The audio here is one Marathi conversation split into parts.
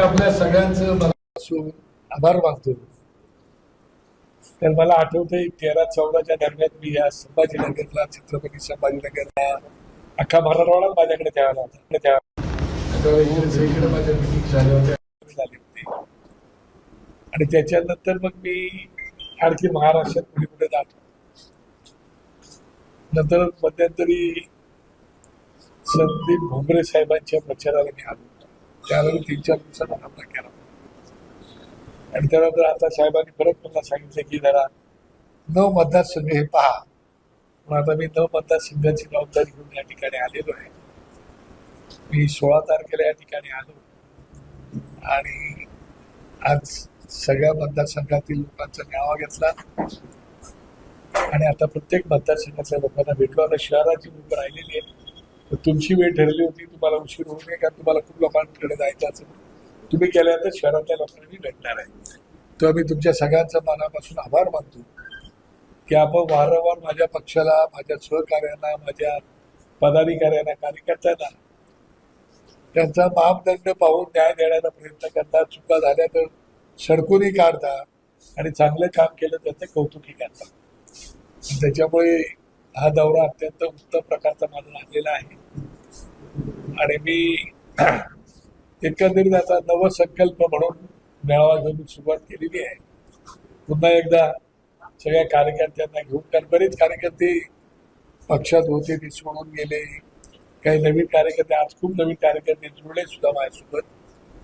आपल्या सगळ्यांचं मला आभार मानतो. तर मला आठवतंय 13-14च्या दरम्यान मी या संभाजीनगरला, छत्रपती संभाजीनगरला अख्खा मराठवाडा माझ्याकडे त्यावेळेला होता. इकडे माझ्या मिटिंग झाल्या होत्या झाली होती. आणि त्याच्यानंतर मग मी आणखी महाराष्ट्रात कुठे कुठे जातो. नंतर मध्यंतरी संदीप भुमरे साहेबांच्या प्रचाराला मी आलो. त्यावेळी 3-4 दिवसांना हमला केला. आणि त्यानंतर आता साहेबांनी परत मला सांगितलं की जरा 9 मतदारसंघ हे पहा. पण आता मी 9 मतदारसंघाची जबाबदारी घेऊन या ठिकाणी आलेलो आहे. मी 16 तारखेला या ठिकाणी आलो आणि आज सगळ्या मतदारसंघातील लोकांचा मेळावा घेतला आणि आता प्रत्येक मतदारसंघातल्या लोकांना भेटलो. आता शहराची लोक राहिलेली आहेत. तुमची वेळ ठरली होती, तुम्हाला उशीर होऊ नये, कारण तुम्हाला खूप लोकांकडे जायचं असेल. तुम्ही केल्यानंतर शहरातल्या लोकांना मी भेटणार आहे. तेव्हा मी तुमच्या सगळ्यांचा मनापासून आभार मानतो की आपण वारंवार माझ्या पक्षाला, माझ्या सहकार्यांना, माझ्या पदाधिकाऱ्यांना, कार्यकर्त्यांना त्यांचा मापदंड पाहून न्याय देण्याचा प्रयत्न करता. चुका झाल्या तर सडकूनही काढता आणि चांगलं काम केलं त्याचं कौतुकही करता. त्याच्यामुळे हा दौरा अत्यंत उत्तम प्रकारचा माझा झालेला आहे. आणि मी एकंदरीत आता नवसंकल्प म्हणून मेळावा घेऊन सुरुवात केलेली आहे. पुन्हा एकदा सगळ्या कार्यकर्त्यांना घेऊन, कारण बरेच कार्यकर्ते पक्षात होते ते सोडून गेले. काही नवीन कार्यकर्ते, आज खूप नवीन कार्यकर्ते जुळले सुद्धा माझ्यासोबत.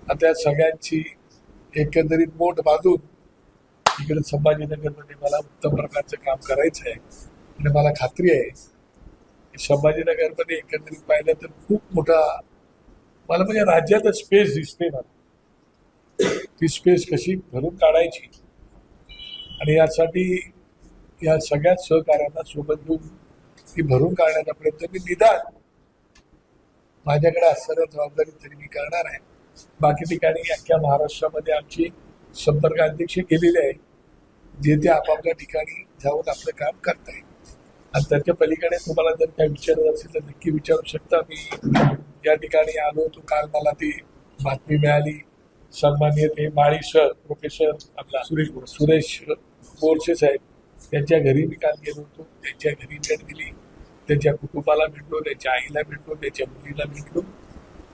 आता त्या सगळ्यांची एकंदरीत मोठ बांधून इकडे संभाजीनगरमध्ये मला उत्तम प्रकारचं काम करायचं आहे. आणि मला खात्री आहे की संभाजीनगरमध्ये एकंदरीत पाहिलं तर खूप मोठा मला म्हणजे राज्यातच स्पेस दिसते ना. ती स्पेस कशी भरून काढायची आणि यासाठी या सगळ्या सहकार्यांना सोबत घेऊन ती भरून काढण्याचा प्रयत्न मी निदान माझ्याकडे असणाऱ्या जबाबदारी तरी मी करणार आहे. बाकी ठिकाणी अख्ख्या महाराष्ट्रामध्ये आमची संपर्क अध्यक्ष गेलेले आहे, जे ते आपापल्या ठिकाणी जाऊन आपलं काम करताय. आणि त्याच्या पलीकडे तुम्हाला जर काही विचारत असेल तर नक्की विचारू शकता. मी या ठिकाणी आलो होतो, काल मला ती बातमी मिळाली. सन्माननीय ते माळी सर, प्रोफेसर आपला सुरेश बोरसे साहेब, त्यांच्या घरी मी काल गेलो होतो. त्यांच्या घरी भेट दिली, त्यांच्या कुटुंबाला भेटलो, त्यांच्या आईला भेटलो, त्यांच्या मुलीला भेटलो.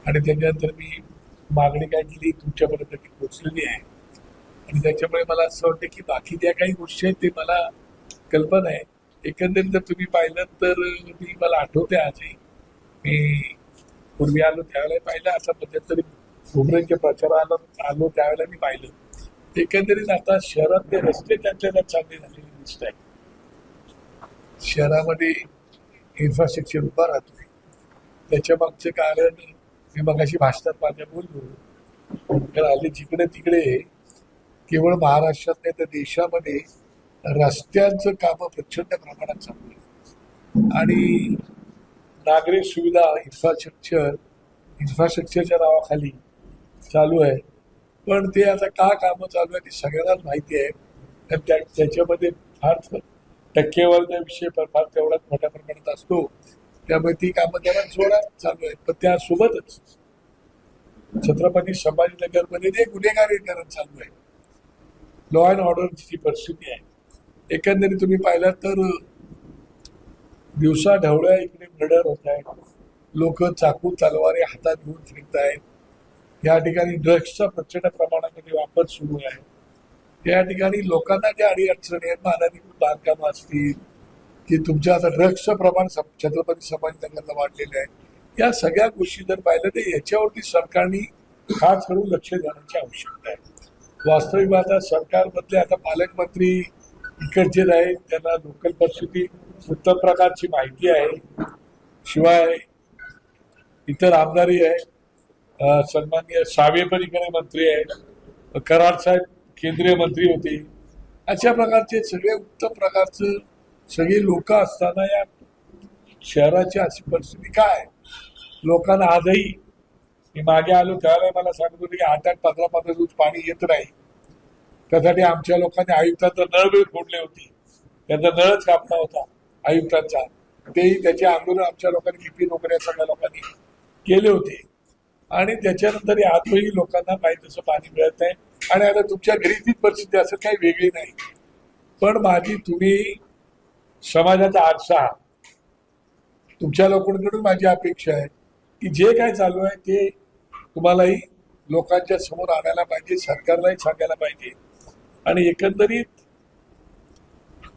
आणि त्याच्यानंतर मी मागणी काय केली तुमच्यापर्यंत ती पोहोचलेली आहे. आणि त्याच्यामुळे मला असं वाटतं की बाकी ज्या काही गोष्टी आहेत ते मला कल्पना आहे. एकंदरीत जर तुम्ही पाहिलं तर मी मला आठवते आजही मी पूर्वी आलो त्यावेळेला पाहिलं, असं मध्यंतरी भुमरेंच्या प्रचाराला आलो त्यावेळेला मी पाहिलं. एकंदरीत आता शहरातले रस्ते त्यातल्या चांगले झालेले दिसत आहेत. शहरामध्ये इन्फ्रास्ट्रक्चर उभा राहतोय. त्याच्या मागचं कारण मी मगाशी भाषणात माझ्या बोललो, तर हल्ली जिकडे तिकडे केवळ महाराष्ट्रात नाही तर देशामध्ये रस्त्यांचं काम प्रचंड प्रमाणात चालू आहे. आणि नागरिक सुविधा इन्फ्रास्ट्रक्चरच्या नावाखाली चालू आहे. पण ते आता का कामं चालू आहे ते सगळ्यांनाच माहिती आहे. तर त्याच्यामध्ये फार टक्केवारीचा विषय फार तेवढाच मोठ्या प्रमाणात असतो. त्यामुळे ती कामं जरा जोरात चालू आहेत. पण त्यासोबतच छत्रपती संभाजीनगरमध्ये जे गुन्हेगारीकरण चालू आहे, लॉ अँड ऑर्डरची जी परिस्थिती आहे, एकंदरीत तुम्ही पाहिलं तर दिवसा ढवळ्या इकडे मर्डर होत आहेत. लोक चाकू तलवारी हातात घेऊन फिरत आहेत. या ठिकाणी ड्रग्सचा प्रचंड प्रमाणामध्ये वापर सुरू आहे. या ठिकाणी लोकांना ज्या अडीअडचणी आहेत, अनधिकृत बांधकामं असतील की तुमच्या आता ड्रग्सचं प्रमाण छत्रपती संभाजीनगरला वाढलेलं आहे. या सगळ्या गोष्टी जर पाहिलं तर याच्यावरती सरकारने खास करून लक्ष देण्याची आवश्यकता आहे. वास्तविक आता सरकारमधले आता पालकमंत्री इकडचे आहेत, त्यांना लोकल परिस्थिती उत्तम प्रकारची माहिती आहे. शिवाय इतर आमदारही आहे. सन्माननीय सावे पण इकडे मंत्री आहेत. कराड साहेब केंद्रीय मंत्री होते. अशा प्रकारचे सगळे उत्तम प्रकारचं सगळी लोक असताना या शहराची अशी परिस्थिती काय, लोकांना आजही मी मागे आलो त्यावेळेला मला सांगत होते की 8-8, 15 दिवस पाणी येत नाही. त्यासाठी आमच्या लोकांनी आयुक्तांचा नळ बिळ फोडले होते. त्यांचा नळच कापला होता आयुक्तांचा. तेही त्याचे आंदोलन आमच्या लोकांनी, लिपी नोकऱ्या सगळ्या लोकांनी केले होते. आणि त्याच्यानंतर आजही लोकांना पाहिजे तसं पाणी मिळत नाही. आणि आता तुमच्या घरी तीच परिस्थिती असेल, काही वेगळी नाही. पण माझी तुम्ही समाजाचा आरसा आहात. तुमच्या लोकांकडून माझी अपेक्षा आहे की जे काय चालू आहे ते तुम्हालाही लोकांच्या समोर आणायला पाहिजे, सरकारलाही सांगायला पाहिजे. आणि एकंदरीत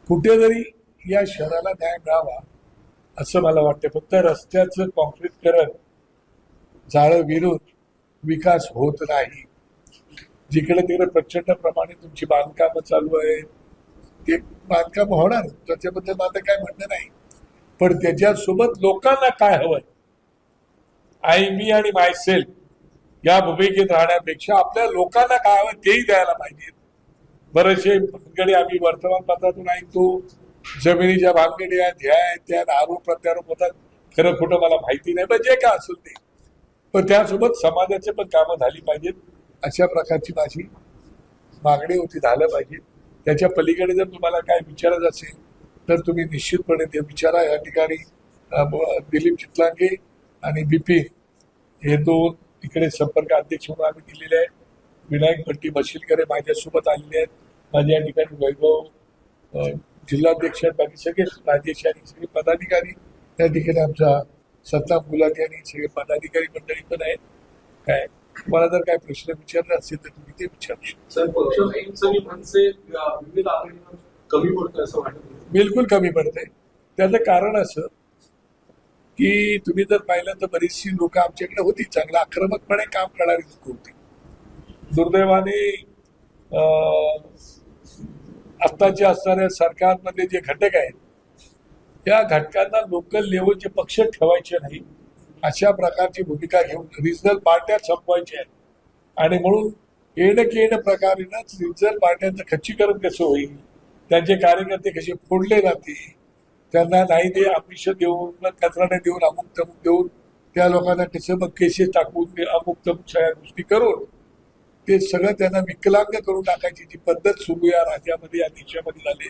कुठेतरी या शहराला न्याय मिळावा असं मला वाटतं. फक्त रस्त्याचं कॉन्क्रीटकरण जाळं विरून विकास होत नाही. जिकडे तिकडे प्रचंड प्रमाणे तुमची बांधकामं चालू आहेत, ते बांधकाम होणार, त्याच्याबद्दल माझं काय म्हणणं नाही. पण त्याच्यासोबत लोकांना काय हवंय, आय मी आणि मायसेल्फ या भूमिकेत राहण्यापेक्षा आपल्या लोकांना काय हवं तेही द्यायला पाहिजे. बरेचसे भानगडी आम्ही वर्तमानपत्रातून ऐकतो, जमिनीच्या भानगडी आहेत, ह्या आहेत, त्या आरोप प्रत्यारोप होतात. खरं खोटं मला माहिती नाही, पण जे काय असेल ते. पण त्यासोबत समाजाचे पण कामं झाली पाहिजेत, अशा प्रकारची माझी मागणी होती, झालं पाहिजे. त्याच्या पलीकडे जर तुम्हाला काय विचारायचं असेल तर तुम्ही निश्चितपणे ते विचारा. या ठिकाणी दिलीप चितलांगे आणि बिपिन हे दोन इकडे संपर्क अध्यक्ष म्हणून आम्ही दिलेले आहेत. विनायक भट्टी बशीलकर माझ्यासोबत आलेले आहेत. माझ्या या ठिकाणी वैभव जिल्हाध्यक्ष, बाकी सगळे राजेश आणि सगळे पदाधिकारी त्या ठिकाणी, आमचा सत्ताम गुलाटी आणि सगळे पदाधिकारी मंडळी पण आहेत. काय तुम्हाला जर काय प्रश्न विचारले असेल तर तुम्ही ते विचारू शकता. सर, पक्ष मनसे विविध आघाडीवर कमी पडतं असं वाटतं? बिलकुल कमी पडते. त्याचं कारण असं की तुम्ही जर पाहिलं तर बरीचशी लोक आमच्याकडे होती, चांगलं आक्रमकपणे काम करणारी लोक होती. दुर्दैवाने आत्ताचे असणाऱ्या सरकारमध्ये जे घटक आहेत त्या घटकांना लोकल लेवलचे पक्ष ठेवायचे नाही अशा प्रकारची भूमिका घेऊन रिजनल पार्ट्या संपवायच्या आहेत. आणि म्हणून येणं प्रकारेनंच रिजनल पार्ट्यांचं खच्चीकरण कसं होईल, त्यांचे कार्यकर्ते कसे फोडले जातील, त्यांना नाही ते आमिष देऊन, कचराने देऊन, अमुक तमुक देऊन त्या लोकांना कसं मग केसेस टाकून अमुक तमुक सगळ्या गोष्टी करून ते सगळं त्यांना विकलांग करून टाकायची जी पद्धत सुरू या राज्यामध्ये, या देशामध्ये झाली,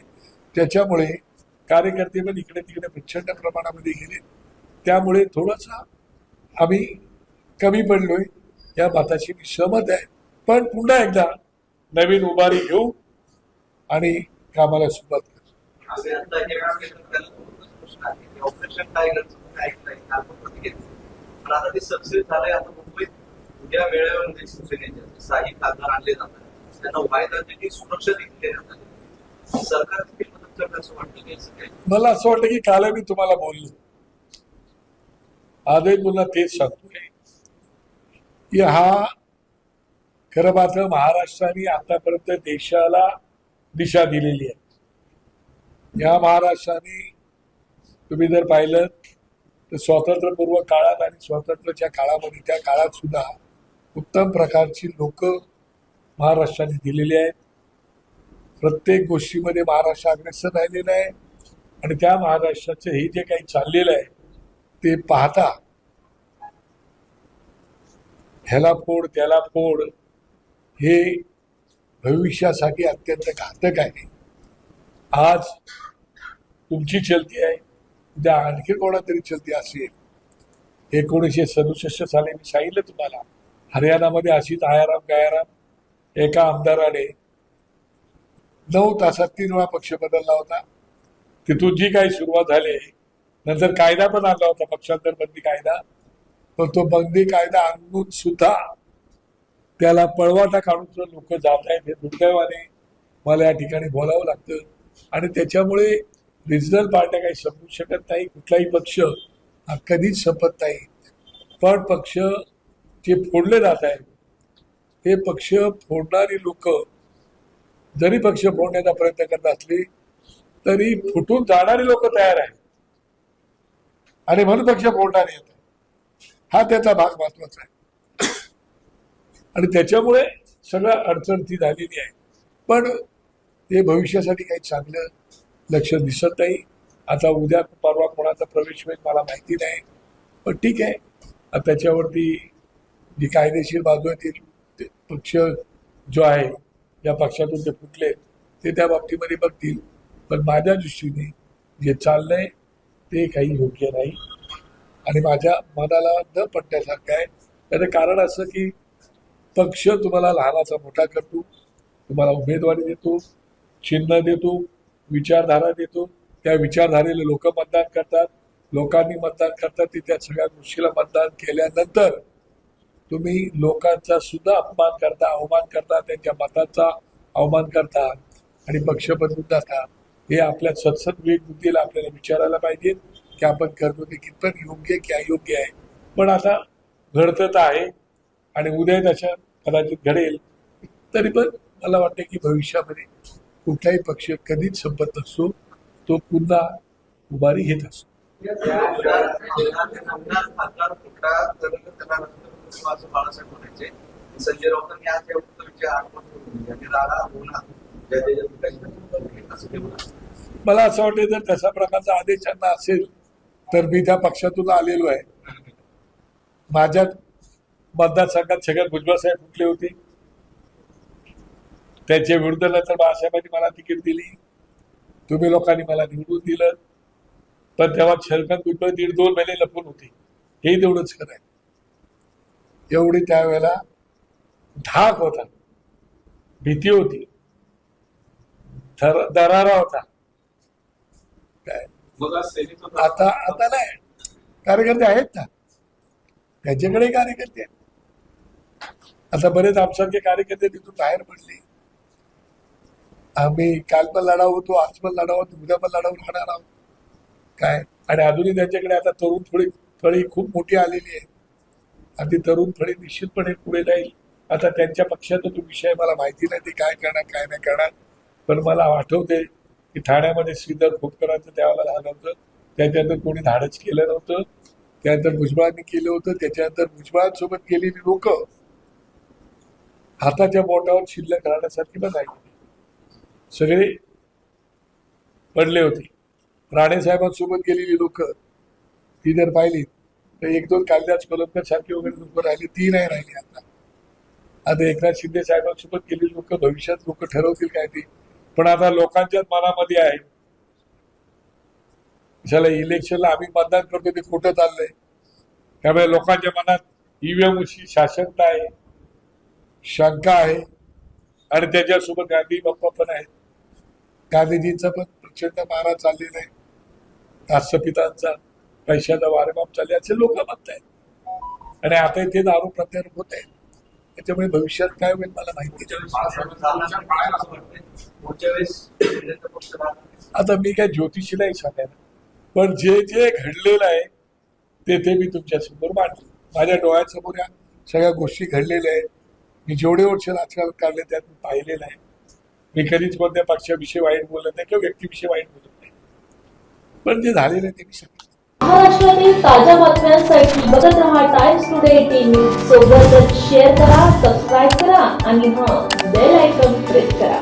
त्याच्यामुळे कार्यकर्ते पण इकडे तिकडे प्रचंड प्रमाणामध्ये गेले. त्यामुळे थोडंसं आम्ही कमी पडलोय, या मताशी मी सहमत आहे. पण पुन्हा एकदा नवीन उभारी घेऊ आणि कामाला सुरुवात करू. ऑपरेशन टायगरचं ऐकलंय, पण आता ते सक्सेस झालंय. आता मुंबईत उद्या वेळेमध्ये शिवसेनेचे 6 खासदार आणले जातात, त्यांना वायदा त्यांनी सुरक्षा देखील देण्यात आली. सरकार देखील मदत करतं असं वाटतं की? मला असं वाटतं की काल मी तुम्हाला बोललो, आजही पुन्हा तेच सांगतोय की हा खरं मात्र महाराष्ट्राने आतापर्यंत देशाला दिशा दिलेली आहे. या महाराष्ट्राने तुम्ही जर पाहिलं तर स्वातंत्र्यपूर्व काळात आणि स्वातंत्र्याच्या काळामध्ये, त्या काळात सुद्धा उत्तम प्रकारची लोक महाराष्ट्राने दिलेली आहेत. प्रत्येक गोष्टीमध्ये महाराष्ट्र अग्रेसर राहिलेला आहे. आणि त्या महाराष्ट्राचं हे जे काही चाललेलं आहे ते पाहता ह्याला फोड त्याला फोड हे भविष्यासाठी अत्यंत घातक आहे. आज तुमची चलती आहे, उद्या आणखी कोणा तरी चलती असेल. 1967 साली मी सांगितलं तुम्हाला, हरियाणामध्ये अशीच आयाराम गायाराम एका आमदाराने 9 तासात 3 वेळा पक्ष बदलला होता. तिथून जी काही सुरुवात झाली, नंतर कायदा पण आणला होता, पक्षांतर बंदी कायदा. पण तो बंदी कायदा आणून सुद्धा त्याला पळवाटा काढून लोक जात आहेत, हे दुर्दैवाने मला या ठिकाणी बोलावं लागतं. आणि त्याच्यामुळे रिजनल पार्ट्या काही संपू शकत नाही, कुठलाही पक्ष हा कधीच संपत नाही. पण पक्ष जे फोडले जात आहेत, हे पक्ष फोडणारी लोक जरी पक्ष फोडण्याचा प्रयत्न करत असले तरी फुटून जाणारी लोक तयार आहेत आणि म्हणून पक्ष फोडणारे येत. हा त्याचा भाग महत्वाचा आहे. आणि त्याच्यामुळे सगळं अडचण ती झालेली आहे. पण ते भविष्यासाठी काही चांगलं लक्ष दिसत नाही. आता उद्या परवा कोणाचा प्रवेश होईल मला माहिती नाही, पण ठीक आहे. त्याच्यावरती जी कायदेशीर बाजू आहे ती पक्ष जो आहे, या पक्षातून ते फुटले ते त्या बाबतीमध्ये बघतील. पण माझ्या दृष्टीने जे चाललंय ते काही योग्य नाही आणि माझ्या मनाला न पटण्यासारखं आहे. त्याचं कारण असं की पक्ष तुम्हाला लहानाचा मोठा करतो, तुम्हाला उमेदवारी देतो, चिन्ह देतो, विचारधारा देतो, त्या विचारधारेला लोक मतदान करतात, लोकांनी मतदान करतात, ती त्या सगळ्या गोष्टीला मतदान केल्यानंतर तुम्ही लोकांचा सुद्धा अपमान करता, अवमान करता, त्यांच्या मताचा अवमान करता आणि पक्ष बदलून जाता. हे आपल्या सतसत विवेक बुद्धीला आपल्याला विचारायला पाहिजे की आपण करतो ते कितपत योग्य की अयोग्य आहे. पण आता घडतं तर आहे आणि उद्या त्याच्या कदाचित घडेल. तरी पण मला वाटतं की भविष्यामध्ये कुठलाही पक्ष कधीच संपत नसतो, तो पुन्हा उभारी घेत असतो. असं बाळासाहेब म्हणायचे. संजय राऊतांनी आज या उत्तरेच्या आठवण आणि राडा होणार असं ते म्हणाले. मला असं वाटतं जर तशा प्रकारचा आदेश त्यांना असेल तर मी त्या पक्षातून आलेलो आहे. माझ्या मतदारसंघात सगळ्यात भुजबळ साहेब फुटले होते, त्यांच्या विरुद्ध नंतर बाळासाहेबांनी मला तिकीट दिली, तुम्ही लोकांनी मला निवडून दिलं. पण तेव्हा शरकत भुजबळ 1.5-2 महिने लपून होते, हे तेवढंच करायचं. एवढी त्यावेळेला धाक होता, भीती होती, दरारा होता. काय मग आज सेनेचं आता आता नाही, कार्यकर्ते आहेत ना, त्यांच्याकडे कार्यकर्ते आहेत. आता बरेच आमसारखे कार्यकर्ते तिथून बाहेर पडले. आम्ही काल पण लढाऊ होतो, आज पण लढाऊ होतो, उद्या पण लढाऊ राहणार आहोत. काय आणि अजूनही त्यांच्याकडे आता तरुण फळी खूप मोठी आलेली आहे आणि ती तरुण फळी निश्चितपणे पुढे जाईल. आता त्यांच्या पक्षाचा तो विषय मला माहिती नाही, ते काय करणार काय नाही करणार. पण मला आठवते की ठाण्यामध्ये श्रीधर खोपकरांचं त्यावेळेला झालं होतं, त्याच्यानंतर कोणी धाडस केलं नव्हतं, त्यानंतर भुजबळांनी केलं होतं, त्याच्यानंतर भुजबळांसोबत गेलेली लोक हाताच्या बोटावर शिल्लक राहण्यासारखी पण आहे, सगळे पडले होते. राणे साहेबांसोबत गेलेली लोक ती जर पाहिली तर 1-2 कालिदास कोलंबकर सारखी वगैरे लोक राहिली, ती नाही राहिली. आता एकनाथ शिंदे साहेबांसोबत गेलेली लोक भविष्यात लोक ठरवतील काय ते. पण आता लोकांच्याच मनामध्ये आहे, कशाला इलेक्शनला आम्ही मतदान करतो ते खोटं चाललंय. त्यामुळे लोकांच्या मनात ईव्हीएम शासकता आहे, शंका आहे आणि त्याच्यासोबत गांधी बाप्पा पण आहेत. गांधीजींचा पण प्रचंड मारा चाललेला आहे, राष्ट्रपितांचा पैशाचा वारेमाप चालले असे लोक म्हणत आहेत. आणि आता इथे दारू प्रत्यारोप होत आहे, त्याच्यामुळे भविष्यात काय होईल मला माहिती नाही. आता मी काय ज्योतिषी नाही सांगायला, पण जे जे घडलेलं आहे ते मी तुमच्या समोर मांडलं. माझ्या डोळ्यासमोर या सगळ्या गोष्टी घडलेल्या आहेत. मी जेवढे वर्ष राजकारण काढले त्यात मी पाहिलेलं आहे. मी कधीच कोणत्या पक्षाविषयी वाईट बोलत नाही किंवा व्यक्तीविषयी वाईट बोलत नाही, पण जे झालेलं आहे ते मी सांगितलं. महाराष्ट्रातील ताज्या बातम्यांसाठी बघत रहा टाइम्स टुडे 18 न्यूज. सोबतच शेअर करा, सबस्क्राईब करा आणि बेल आयकॉन प्रेस करा.